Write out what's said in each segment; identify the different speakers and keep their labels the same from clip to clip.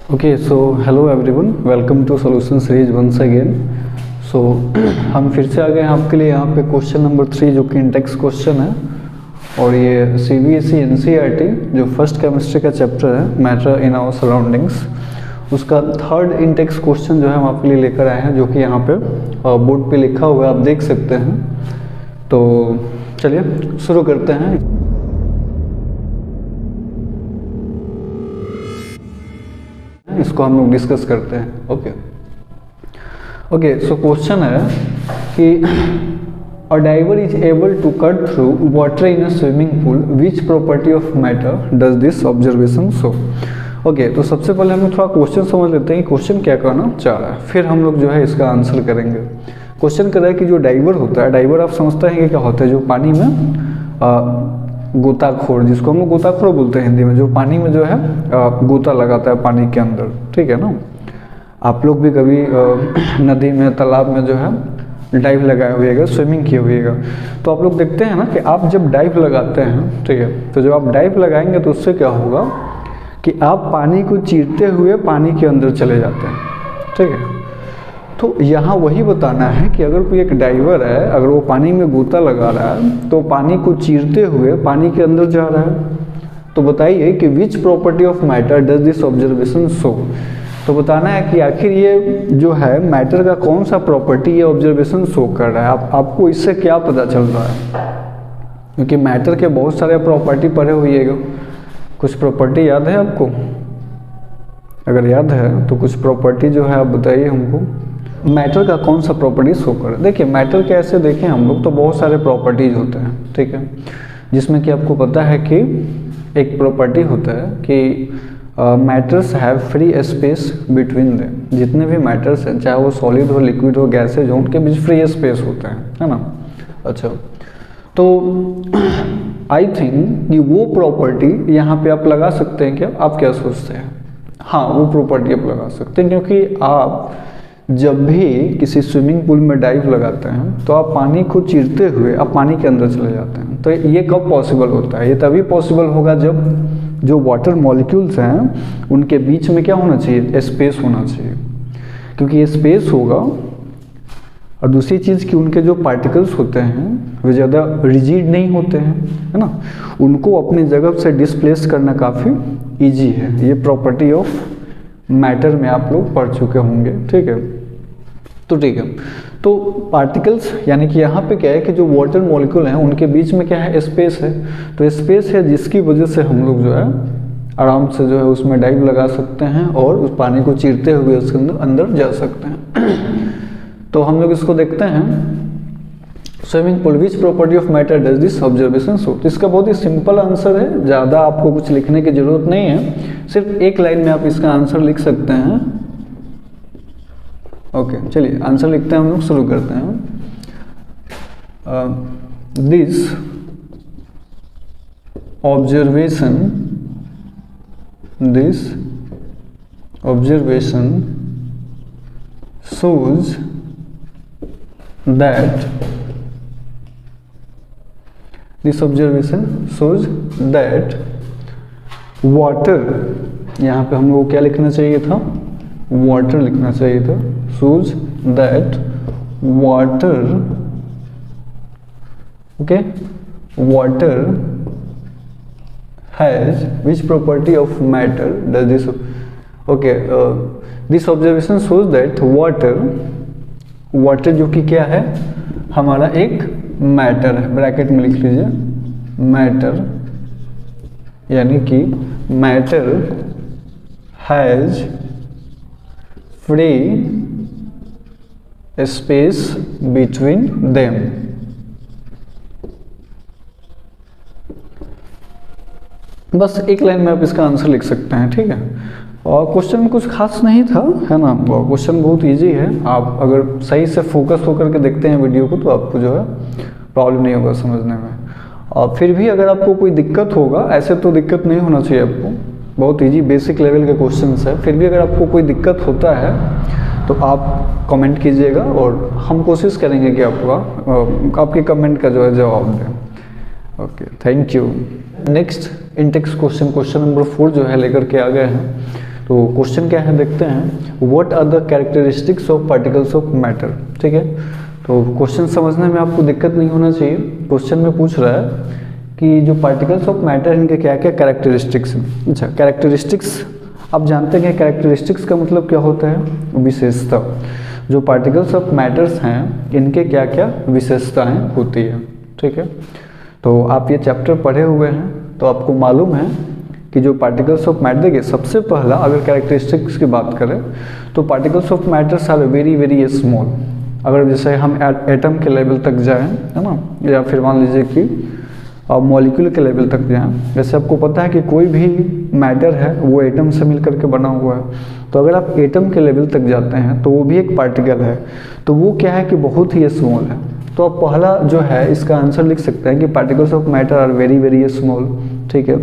Speaker 1: Okay so hello everyone, welcome to solution series once again. So हम फिर से आ गए हैं आपके लिए यहाँ पे क्वेश्चन नंबर 3 जो कि इंटेक्स क्वेश्चन है, और ये सीबीएसई एनसीईआरटी जो फर्स्ट केमिस्ट्री का चैप्टर है मैटर इन आवर सराउंडिंग्स, उसका थर्ड इंटेक्स क्वेश्चन जो है हम आपके लिए लेकर आए हैं, जो कि यहाँ पे बोर्ड पे लिखा हुआ है, आप देख सकते हैं। तो चलिए शुरू करते हैं। इसको हम लोग डिस्कस करते हैं। ओके सो क्वेश्चन है कि a diver is able to cut through water in a swimming pool, which property of matter does this observation show. Okay, तो सबसे पहले हम लोग थोड़ा क्वेश्चन समझ लेते हैं कि क्वेश्चन क्या करना चाह रहा है, फिर हम लोग जो है इसका आंसर करेंगे। क्वेश्चन कर रहा है कि जो डाइवर होता है, डाइवर आप समझते हैं कि क्या होता है, जो पानी में गोताखोर, जिसको हम लोग गोताखोर बोलते हैं हिंदी में, जो पानी में जो है गोता लगाता है पानी के अंदर, ठीक है ना। आप लोग भी कभी नदी में, तालाब में जो है डाइव लगाए हुएगा, स्विमिंग किए हुएगा, तो आप लोग देखते हैं ना कि आप जब डाइव लगाते हैं, ठीक है, तो जब आप डाइव लगाएंगे तो उससे क्या होगा कि आप पानी को चीरते हुए पानी के अंदर चले जाते हैं, ठीक है। तो यहाँ वही बताना है कि अगर कोई एक डाइवर है, अगर वो पानी में गोता लगा रहा है तो पानी को चीरते हुए पानी के अंदर जा रहा है, तो बताइए कि विच property of matter does this observation show. तो बताना है कि आखिर ये जो है मैटर का कौन सा प्रॉपर्टी ये ऑब्जर्वेशन शो कर रहा है, आपको इससे क्या पता चल रहा है, क्योंकि मैटर के बहुत सारे प्रॉपर्टी पढ़े हुए, कुछ प्रॉपर्टी याद है आपको? अगर याद है तो कुछ प्रॉपर्टी जो है आप बताइए हमको, मैटर का कौन सा प्रॉपर्टी शो कर। देखिए मैटर कैसे देखें हम लोग, तो बहुत सारे प्रॉपर्टीज होते हैं, ठीक है, जिसमें कि आपको पता है कि एक प्रॉपर्टी होता है कि matters have free space between them. जितने भी मैटर्स हैं, चाहे वो सॉलिड हो, लिक्विड हो, गैसेज हो, उनके बीच फ्री स्पेस होता है ना। अच्छा, तो आई थिंक कि वो प्रॉपर्टी यहाँ पे आप लगा सकते हैं क्या? आप क्या सोचते हैं? हाँ, वो प्रॉपर्टी आप लगा सकते हैं, क्योंकि आप जब भी किसी स्विमिंग पूल में डाइव लगाते हैं तो आप पानी को चीरते हुए आप पानी के अंदर चले जाते हैं। तो ये कब पॉसिबल होता है? ये तभी पॉसिबल होगा जब जो वाटर मॉलिक्यूल्स हैं उनके बीच में क्या होना चाहिए? स्पेस होना चाहिए, क्योंकि ये स्पेस होगा। और दूसरी चीज़ कि उनके जो पार्टिकल्स होते हैं वे ज़्यादा रिजिड नहीं होते हैं, है ना, उनको अपनी जगह से डिस्प्लेस करना काफ़ी ईजी है। ये प्रॉपर्टी ऑफ मैटर में आप लोग पढ़ चुके होंगे, ठीक है। तो ठीक है, तो पार्टिकल्स यानी कि यहाँ पे क्या है कि जो वाटर मॉलिक्यूल हैं उनके बीच में क्या है? स्पेस है। तो स्पेस है जिसकी वजह से हम लोग जो है आराम से जो है उसमें डाइव लगा सकते हैं और उस पानी को चीरते हुए उसके अंदर जा सकते हैं। तो हम लोग इसको देखते हैं, swimming pool, which property of matter does this observation show. तो इसका बहुत ही सिंपल आंसर है, ज़्यादा आपको कुछ लिखने की जरूरत नहीं है, सिर्फ एक लाइन में आप इसका आंसर लिख सकते हैं। ओके, चलिए आंसर लिखते हैं, हम लोग शुरू करते हैं। This observation shows that water, यहाँ पे हम लोग क्या लिखना चाहिए था? वाटर लिखना चाहिए था। shows that water, okay, water has which property of matter does this, okay, this observation shows that water जो कि क्या है? हमारा एक मैटर है, ब्रैकेट में लिख लीजिए मैटर, यानी कि matter has free space between them. बस एक लाइन में आप इसका आंसर लिख सकते हैं, ठीक है। और क्वेश्चन कुछ खास नहीं था, है ना, क्वेश्चन बहुत इजी है। आप अगर सही से फोकस होकर के देखते हैं वीडियो को तो आपको जो है प्रॉब्लम नहीं होगा समझने में। और फिर भी अगर आपको कोई दिक्कत होगा, ऐसे तो दिक्कत नहीं होना चाहिए आपको, बहुत इजी बेसिक लेवल के क्वेश्चन है, फिर भी अगर आपको कोई दिक्कत होता है तो आप कमेंट कीजिएगा और हम कोशिश करेंगे कि आपके कमेंट का जो है जवाब दें। Okay, thank you. Next Intex question number 4 जो है लेकर के आ गए हैं। तो क्वेश्चन क्या है देखते हैं, what are the characteristics of particles of matter. ठीक है, तो क्वेश्चन समझने में आपको दिक्कत नहीं होना चाहिए। क्वेश्चन में पूछ रहा है कि जो पार्टिकल्स ऑफ मैटर इनके क्या क्या कैरेक्टरिस्टिक्स हैं। अच्छा, कैरेक्टरिस्टिक्स आप जानते हैं, कैरेक्टरिस्टिक्स का मतलब क्या होता है, विशेषता। जो पार्टिकल्स ऑफ मैटर्स हैं इनके क्या क्या विशेषताएं होती है। ठीक है, तो आप ये चैप्टर पढ़े हुए हैं तो आपको मालूम है कि जो पार्टिकल्स ऑफ मैटर, देखिए सबसे पहला अगर कैरेक्टरिस्टिक्स की बात करें तो particles of matters are very very small. अगर जैसे हम एटम के लेवल तक जाएं, है ना, या फिर मान लीजिए कि मॉलिक्यूल के लेवल तक जाएं, जैसे आपको पता है कि कोई भी मैटर है वो एटम से मिलकर के बना हुआ है, तो अगर आप एटम के लेवल तक जाते हैं तो वो भी एक पार्टिकल है, तो वो क्या है कि बहुत ही स्मॉल है। तो आप पहला जो है इसका आंसर लिख सकते हैं कि particles of matter are very very small. ठीक है,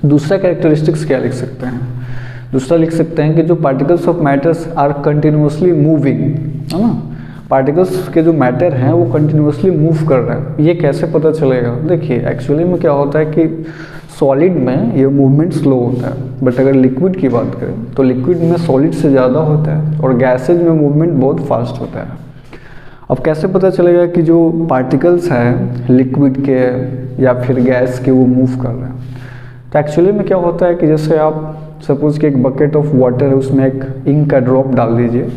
Speaker 1: दूसरा कैरेक्टरिस्टिक्स क्या लिख सकते हैं, दूसरा लिख सकते हैं कि जो particles of matters are continuously moving, है ना, पार्टिकल्स के जो मैटर हैं वो कंटिन्यूसली मूव कर रहे हैं। ये कैसे पता चलेगा, देखिए एक्चुअली में क्या होता है कि सॉलिड में ये मूवमेंट स्लो होता है, बट अगर लिक्विड की बात करें तो लिक्विड में सॉलिड से ज़्यादा होता है और गैसेज में मूवमेंट बहुत फास्ट होता है। अब कैसे पता चलेगा कि जो पार्टिकल्स हैं लिक्विड के या फिर गैस के वो मूव कर रहे हैं, तो एक्चुअली में क्या होता है कि जैसे आप सपोज कि एक बकेट ऑफ वाटर है, उसमें एक इंक का ड्रॉप डाल दीजिए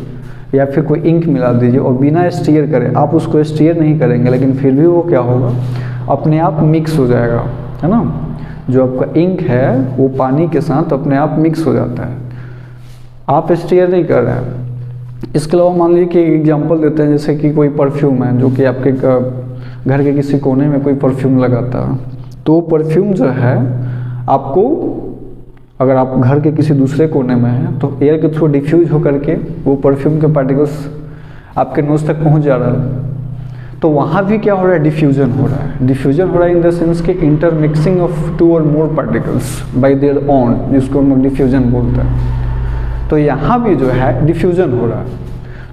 Speaker 1: या फिर कोई इंक मिला दीजिए और बिना स्टीयर करें, आप उसको स्टीयर नहीं करेंगे लेकिन फिर भी वो क्या होगा, अपने आप मिक्स हो जाएगा, है ना। जो आपका इंक है वो पानी के साथ अपने आप मिक्स हो जाता है, आप स्टीयर नहीं कर रहे हैं। इसके अलावा मान लीजिए कि एग्जांपल देते हैं, जैसे कि कोई परफ्यूम है जो कि आपके घर के किसी कोने में कोई परफ्यूम लगाता है, तो परफ्यूम जो है आपको, अगर आप घर के किसी दूसरे कोने में हैं तो एयर के थ्रू डिफ्यूज होकर के वो परफ्यूम के पार्टिकल्स आपके नोज तक पहुंच जा रहा है, तो वहाँ भी क्या हो रहा है, डिफ्यूजन हो रहा है। डिफ्यूजन हो रहा है इन द सेंस कि इंटरमिक्सिंग ऑफ 2 और मोर पार्टिकल्स बाय देयर ओन, जिसको हम डिफ्यूजन बोलते हैं। तो यहाँ भी जो है डिफ्यूजन हो रहा है।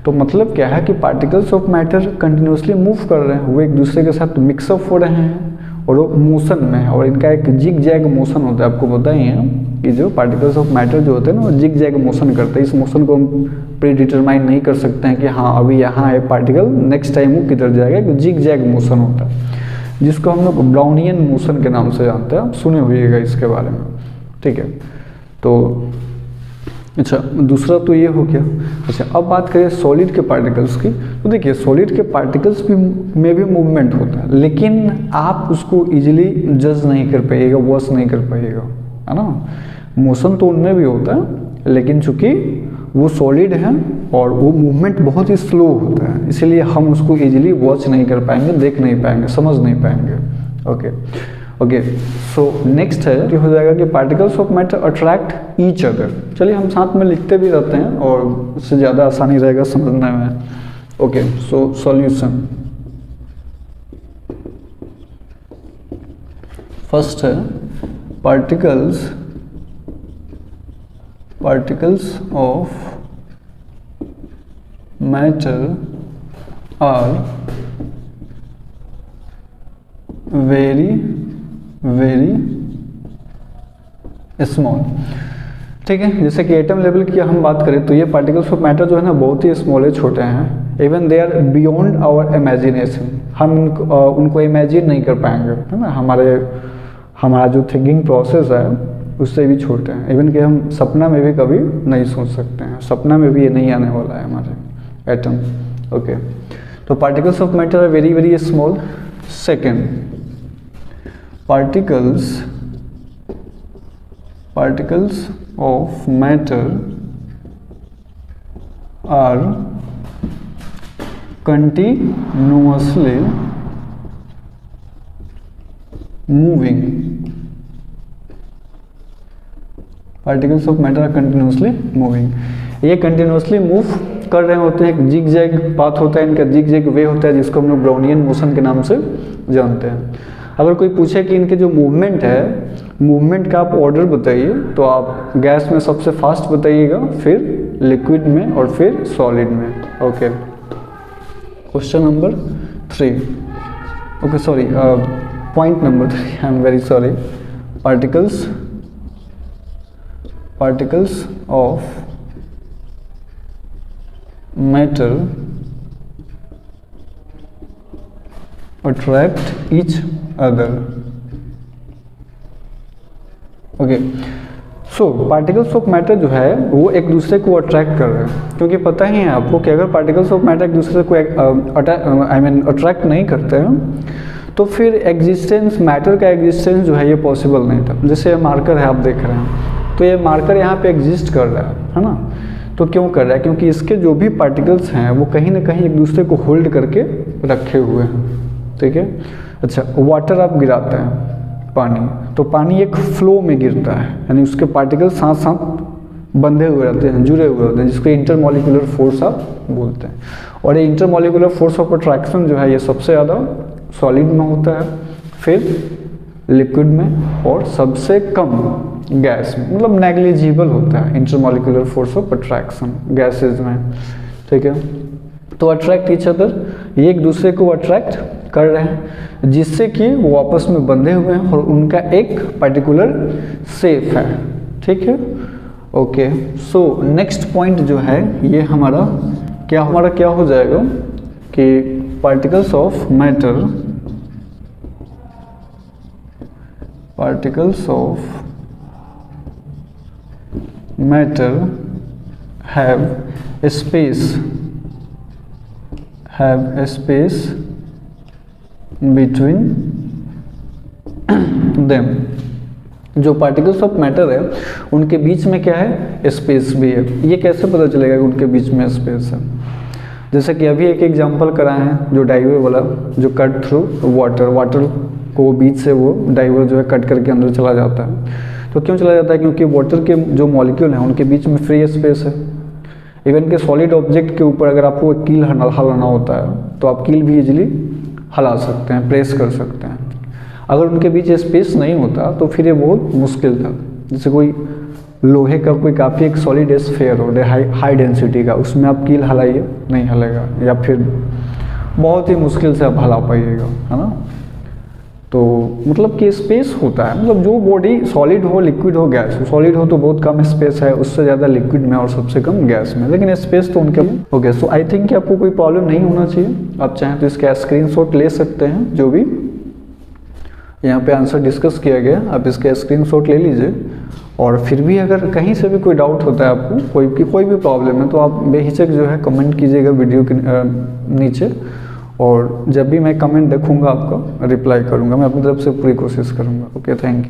Speaker 1: तो मतलब क्या है कि particles of matter continuously move कर रहे हैं, वो एक दूसरे के साथ मिक्सअप हो रहे हैं और वो मोशन में है, और इनका एक जिग जैग मोशन होता है। आपको पता ही है कि जो पार्टिकल्स ऑफ मैटर जो होते हैं ना वो जिग जैग मोशन करते हैं। इस मोशन को हम प्री डिटरमाइन नहीं कर सकते हैं कि हाँ अभी यहाँ है पार्टिकल, नेक्स्ट टाइम वो किधर जाएगा, कि जिग जैग मोशन होता है, जिसको हम लोग ब्राउनियन मोशन के नाम से जानते हैं। आप सुने हुएगा इसके बारे में, ठीक है। तो अच्छा, दूसरा तो ये हो गया। अच्छा, अब बात करें सॉलिड के पार्टिकल्स की, तो देखिए सॉलिड के पार्टिकल्स भी में भी मूवमेंट होता है, लेकिन आप उसको इजीली जज नहीं कर पाइएगा, वॉच नहीं कर पाइएगा, है ना। मोशन तो उनमें भी होता है, लेकिन चूंकि वो सॉलिड है और वो मूवमेंट बहुत ही स्लो होता है, इसलिए हम उसको इजीली वॉच नहीं कर पाएंगे, देख नहीं पाएंगे, समझ नहीं पाएंगे। ओके, सो नेक्स्ट है कि हो जाएगा कि particles of matter attract each other. चलिए हम साथ में लिखते भी रहते हैं और उससे ज़्यादा आसानी रहेगा समझने में। ओके, सो सॉल्यूशन फर्स्ट है particles of matter are very small. ठीक है, जैसे कि एटम लेवल की हम बात करें तो ये पार्टिकल्स ऑफ मैटर जो है ना बहुत ही स्मॉल है, छोटे हैं। Even they are beyond our imagination, हम उनको इमेजिन नहीं कर पाएंगे, है ना। हमारा जो थिंकिंग प्रोसेस है उससे भी छोटे हैं, इवन कि हम सपना में भी कभी नहीं सोच सकते हैं, सपना में भी ये नहीं आने वाला है हमारे एटम। ओके, तो particles of matter are very very small. Second, particles of matter are continuously moving. Particles of matter are continuously moving. ये कंटिन्यूसली मूव कर रहे होते हैं, एक जिग जैग पाथ होता है इनका, जिग जैग वे होता है, जिसको हम लोग ब्राउनियन मोशन के नाम से जानते हैं। अगर कोई पूछे कि इनके जो मूवमेंट है, मूवमेंट का आप ऑर्डर बताइए, तो आप गैस में सबसे फास्ट बताइएगा, फिर लिक्विड में और फिर सॉलिड में। Okay, question number 3, okay sorry, point number 3, I am very sorry. Particles particles of matter attract each other. Okay, so particles of matter जो है वो एक दूसरे को अट्रैक्ट कर रहे हैं, क्योंकि पता ही है आपको कि अगर पार्टिकल्स ऑफ मैटर एक दूसरे को अट्रैक्ट नहीं करते हैं तो फिर एग्जिस्टेंस, मैटर का एग्जिस्टेंस जो है ये पॉसिबल नहीं था। जैसे मार्कर है, आप देख रहे हैं, तो ये मार्कर यहाँ पे एग्जिस्ट कर रहा है ना। तो क्यों कर रहा है? क्योंकि इसके जो भी पार्टिकल्स हैं वो कहीं ना कहीं एक दूसरे को होल्ड करके रखे हुए हैं, ठीक है। अच्छा, वाटर आप गिराते हैं पानी, तो पानी एक फ्लो में गिरता है, यानी उसके पार्टिकल्स साथ साथ बंधे हुए रहते हैं, जुड़े हुए होते हैं, जिसको इंटरमॉलिक्यूलर फोर्स आप बोलते हैं। और ये इंटरमॉलिक्यूलर फोर्स ऑफ अट्रैक्शन जो है ये सबसे ज़्यादा सॉलिड में होता है, फिर लिक्विड में, और सबसे कम गैस में, मतलब नेग्लिजिबल होता है intermolecular force of attraction gases में, ठीक है। तो अट्रैक्ट ईच अदर, ये एक दूसरे को अट्रैक्ट कर रहे हैं, जिससे कि वो आपस में बंधे हुए हैं और उनका एक पर्टिकुलर शेप है, ठीक है। ओके, सो नेक्स्ट पॉइंट जो है ये हमारा क्या हो जाएगा कि particles of matter have a space between them। जो पार्टिकल्स ऑफ मैटर है उनके बीच में क्या है? स्पेस भी है। ये कैसे पता चलेगा कि उनके बीच में स्पेस है? जैसे कि अभी एक एग्जांपल कराए हैं जो डाइवर वाला, जो कट थ्रू वाटर को बीच से वो डाइवर जो है कट करके अंदर चला जाता है। तो क्यों चला जाता है? क्योंकि वाटर के जो मॉलिक्यूल हैं उनके बीच में फ्री स्पेस है। इवन के सॉलिड ऑब्जेक्ट के ऊपर अगर आपको एक कील हलाना होता है तो आप कील भी इजीली हला सकते हैं, प्रेस कर सकते हैं। अगर उनके बीच स्पेस नहीं होता तो फिर ये बहुत मुश्किल था। जैसे कोई लोहे का कोई काफ़ी एक सॉलिड स्फेयर हो हाई डेंसिटी का, उसमें आप कील हलाइए, नहीं हलेगा, या फिर बहुत ही मुश्किल से आप हला पाइएगा, है ना। तो मतलब कि स्पेस होता है, मतलब जो बॉडी सॉलिड हो, लिक्विड हो, गैस हो। सॉलिड हो तो बहुत कम स्पेस है, उससे ज़्यादा लिक्विड में और सबसे कम गैस में, लेकिन स्पेस तो उनके हो गया। सो आई थिंक कि आपको कोई प्रॉब्लम नहीं होना चाहिए। आप चाहें तो इसका स्क्रीनशॉट ले सकते हैं, जो भी यहाँ पे आंसर डिस्कस किया गया आप इसका स्क्रीनशॉट ले लीजिए। और फिर भी अगर कहीं से भी कोई डाउट होता है आपको, कोई भी प्रॉब्लम है, तो आप बेहिचक जो है कमेंट कीजिएगा वीडियो के नीचे, और जब भी मैं कमेंट देखूंगा आपका रिप्लाई करूंगा। मैं अपनी तरफ से पूरी कोशिश करूंगा। Okay, thank you.